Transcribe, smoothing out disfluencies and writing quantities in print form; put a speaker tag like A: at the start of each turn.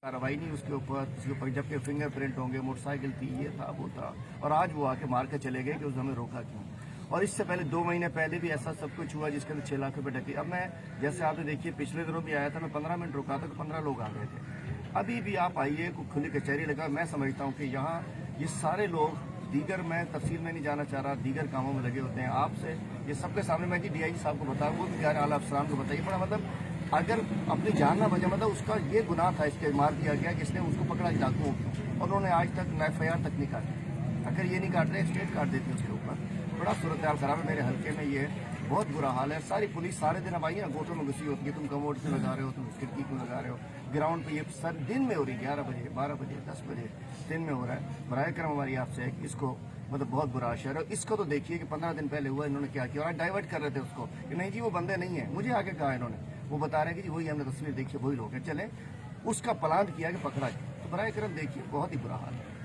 A: कार्रवाई नहीं उसके ऊपर जबकि फिंगर प्रिंट होंगे, मोटरसाइकिल थी, ये था वो था, और आज वो आके मार के चले गए कि उसने हमें रोका क्यों। और इससे पहले 2 महीने पहले भी ऐसा सब कुछ हुआ जिसके अंदर 6 लाख रुपए डके। अब मैं जैसे आपने देखिए पिछले दिनों भी आया था, मैं 15 मिनट रुका था तो 15 लोग आ गए थे। अभी भी आप आइए, खुली कचहरी लगा। मैं समझता हूँ कि यहाँ ये सारे लोग दीगर, मैं तफसील में नहीं जाना चाह रहा, दीगर कामों में लगे होते हैं। आपसे ये सबके सामने मैं जी DIG साहब को बताऊँ, वो भी आला अफसरान को बताइए। बड़ा मतलब अगर अपनी जान ना बचे, मतलब उसका ये गुनाह था, इसके मार दिया गया कि इसने उसको पकड़ा डाकुओं को, और उन्होंने आज तक FIR तक नहीं काटी। अगर ये नहीं काट रहे, स्टेट काट देती है उसके ऊपर। बड़ा सूरत हाल खराब है मेरे हल्के में, ये बहुत बुरा हाल है। सारी पुलिस सारे दिन अब आई है, गोटों में घुसी होती है, तुम कमोड क्यों लगा रहे हो, तुम खिड़की क्यों लगा रहे हो। ग्राउंड पे ये सर दिन में हो रही है, 11 बजे 12 बजे 10 बजे दिन में हो रहा है। बराए करम हमारी आपसे है कि इसको मतलब बहुत बुरा असर है। इसको तो देखिए कि 15 दिन पहले हुआ, इन्होंने क्या किया, और डाइवर्ट कर रहे थे उसको कि नहीं जी वो बंदे नहीं है। मुझे आगे कहा इन्होंने, वो बता रहे हैं कि जी वही हमने तस्वीर देखी, वही लोग हैं, चले उसका प्लान किया कि पकड़ा जाए। तो बराए करम देखिए बहुत ही बुरा हाल है।